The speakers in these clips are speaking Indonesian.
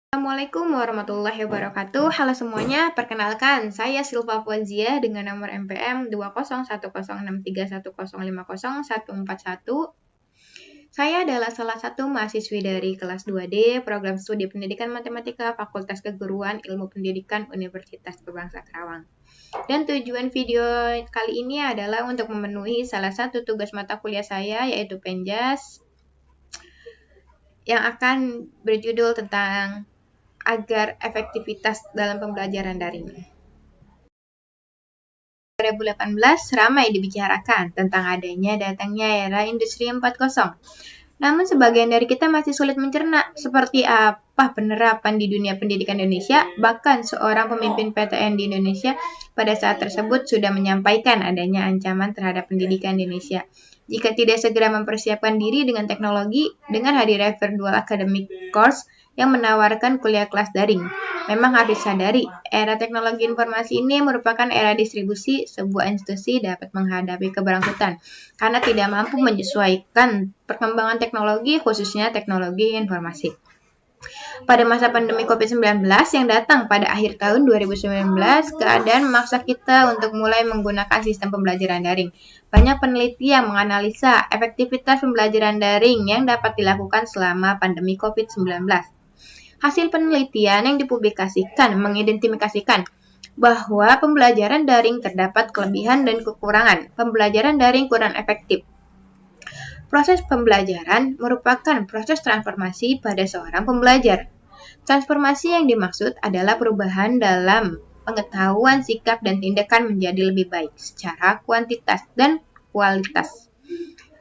Assalamualaikum warahmatullahi wabarakatuh. Halo semuanya, perkenalkan saya Silva Fauzia dengan nomor MPM 2010631050141. Saya adalah salah satu mahasiswi dari kelas 2D Program Studi Pendidikan Matematika Fakultas Keguruan Ilmu Pendidikan Universitas Perbangsa Karawang. Dan tujuan video kali ini adalah untuk memenuhi salah satu tugas mata kuliah saya, yaitu Penjas, yang akan berjudul tentang agar efektivitas dalam pembelajaran daring. 2018 ramai dibicarakan tentang adanya datangnya era Industri 4.0. Namun sebagian dari kita masih sulit mencerna seperti apa penerapan di dunia pendidikan Indonesia. Bahkan seorang pemimpin PTN di Indonesia pada saat tersebut sudah menyampaikan adanya ancaman terhadap pendidikan Indonesia jika tidak segera mempersiapkan diri dengan teknologi dengan hadirnya virtual academic course yang menawarkan kuliah kelas daring. Memang harus disadari, era teknologi informasi ini merupakan era distribusi. Sebuah institusi dapat menghadapi keberangkutan karena tidak mampu menyesuaikan perkembangan teknologi, khususnya teknologi informasi. Pada masa pandemi COVID-19 yang datang pada akhir tahun 2019, keadaan memaksa kita untuk mulai menggunakan sistem pembelajaran daring. Banyak peneliti yang menganalisa efektivitas pembelajaran daring yang dapat dilakukan selama pandemi COVID-19. Hasil penelitian yang dipublikasikan mengidentifikasikan bahwa pembelajaran daring terdapat kelebihan dan kekurangan. Pembelajaran daring kurang efektif. Proses pembelajaran merupakan proses transformasi pada seorang pembelajar. Transformasi yang dimaksud adalah perubahan dalam pengetahuan, sikap, dan tindakan menjadi lebih baik secara kuantitas dan kualitas.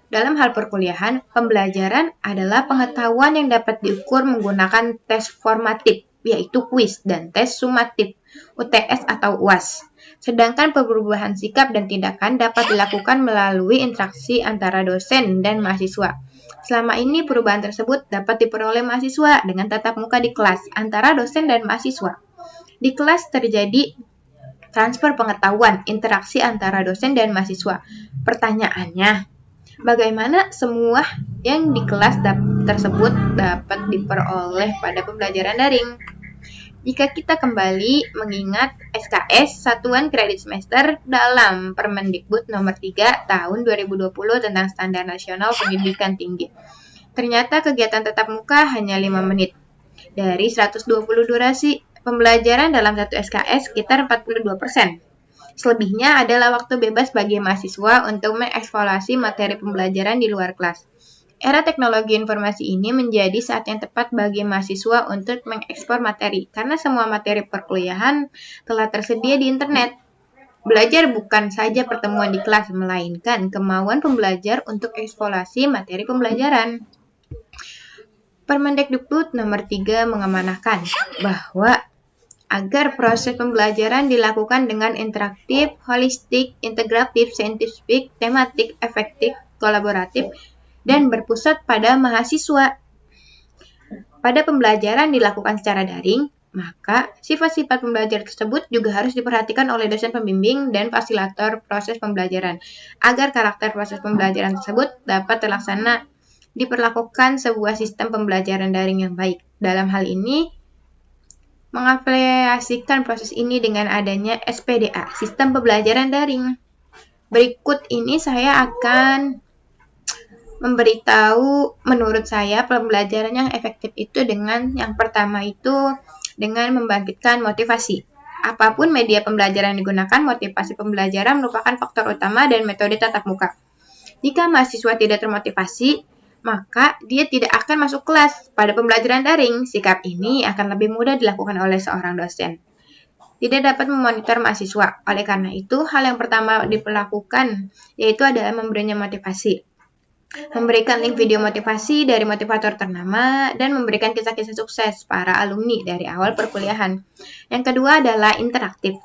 Dalam hal perkuliahan, pembelajaran adalah pengetahuan yang dapat diukur menggunakan tes formatif, yaitu kuis, dan tes sumatif, UTS atau UAS. Sedangkan perubahan sikap dan tindakan dapat dilakukan melalui interaksi antara dosen dan mahasiswa. Selama ini perubahan tersebut dapat diperoleh mahasiswa dengan tatap muka di kelas antara dosen dan mahasiswa. Di kelas terjadi transfer pengetahuan, interaksi antara dosen dan mahasiswa. Pertanyaannya, bagaimana semua yang di kelas tersebut dapat diperoleh pada pembelajaran daring? Jika kita kembali mengingat SKS Satuan Kredit Semester dalam Permendikbud nomor 3 tahun 2020 tentang Standar Nasional Pendidikan Tinggi. Ternyata kegiatan tatap muka hanya 5 menit. Dari 120 durasi pembelajaran dalam satu SKS sekitar 42%. Selebihnya adalah waktu bebas bagi mahasiswa untuk mengeksplorasi materi pembelajaran di luar kelas. Era teknologi informasi ini menjadi saat yang tepat bagi mahasiswa untuk mengekspor materi, karena semua materi perkuliahan telah tersedia di internet. Belajar bukan saja pertemuan di kelas, melainkan kemauan pembelajar untuk eksplorasi materi pembelajaran. Permendikbud nomor 3 mengamanahkan bahwa agar proses pembelajaran dilakukan dengan interaktif, holistik, integratif, saintifik, tematik, efektif, kolaboratif, dan berpusat pada mahasiswa. Pada pembelajaran dilakukan secara daring, maka sifat-sifat pembelajar tersebut juga harus diperhatikan oleh dosen pembimbing dan fasilitator proses pembelajaran, agar karakter proses pembelajaran tersebut dapat terlaksana diperlakukan sebuah sistem pembelajaran daring yang baik. Dalam hal ini, mengaplikasikan proses ini dengan adanya SPDA, Sistem Pembelajaran Daring. Berikut ini saya akan memberitahu menurut saya pembelajaran yang efektif itu dengan yang pertama itu dengan membangkitkan motivasi. Apapun media pembelajaran yang digunakan, motivasi pembelajaran merupakan faktor utama dan metode tatap muka. Jika mahasiswa tidak termotivasi, maka dia tidak akan masuk kelas. Pada pembelajaran daring, sikap ini akan lebih mudah dilakukan oleh seorang dosen. Tidak dapat memonitor mahasiswa. Oleh karena itu, hal yang pertama dilakukan yaitu adalah memberinya motivasi. Memberikan link video motivasi dari motivator ternama dan memberikan kisah-kisah sukses para alumni dari awal perkuliahan. Yang kedua adalah interaktif.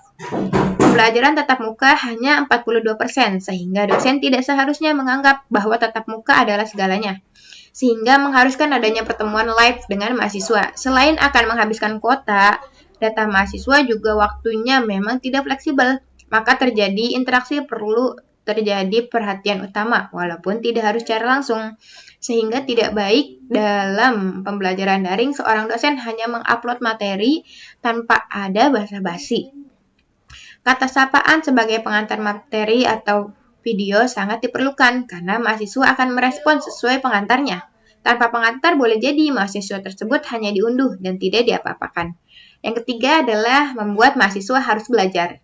Pembelajaran tatap muka hanya 42%, sehingga dosen tidak seharusnya menganggap bahwa tatap muka adalah segalanya, sehingga mengharuskan adanya pertemuan live dengan mahasiswa. Selain akan menghabiskan kuota, data mahasiswa juga waktunya memang tidak fleksibel, maka terjadi interaksi perlu terjadi perhatian utama, walaupun tidak harus secara langsung. Sehingga tidak baik dalam pembelajaran daring seorang dosen hanya mengupload materi tanpa ada basa-basi. Kata sapaan sebagai pengantar materi atau video sangat diperlukan karena mahasiswa akan merespon sesuai pengantarnya. Tanpa pengantar boleh jadi mahasiswa tersebut hanya diunduh dan tidak diapa-apakan. Yang ketiga adalah membuat mahasiswa harus belajar.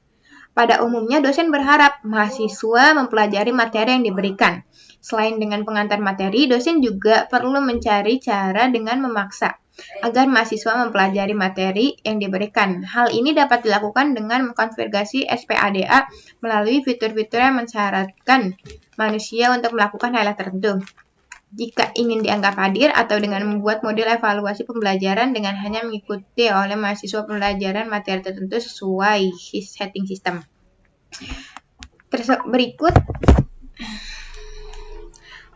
Pada umumnya, dosen berharap mahasiswa mempelajari materi yang diberikan. Selain dengan pengantar materi, dosen juga perlu mencari cara dengan memaksa agar mahasiswa mempelajari materi yang diberikan. Hal ini dapat dilakukan dengan mengkonfigurasi SPADA melalui fitur-fitur yang mensyaratkan manusia untuk melakukan hal tertentu. Jika ingin dianggap hadir atau dengan membuat model evaluasi pembelajaran dengan hanya mengikuti oleh mahasiswa pembelajaran materi tertentu sesuai setting sistem. Berikut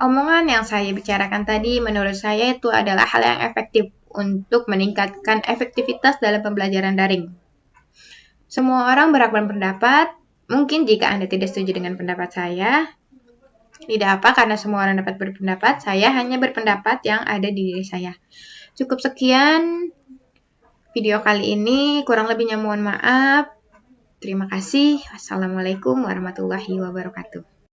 omongan yang saya bicarakan tadi menurut saya itu adalah hal yang efektif untuk meningkatkan efektivitas dalam pembelajaran daring. Semua orang berhak berpendapat. Mungkin jika Anda tidak setuju dengan pendapat saya, tidak apa karena semua orang dapat berpendapat. Saya hanya berpendapat yang ada di diri saya. Cukup sekian video kali ini. Kurang lebihnya mohon maaf. Terima kasih. Wassalamualaikum warahmatullahi wabarakatuh.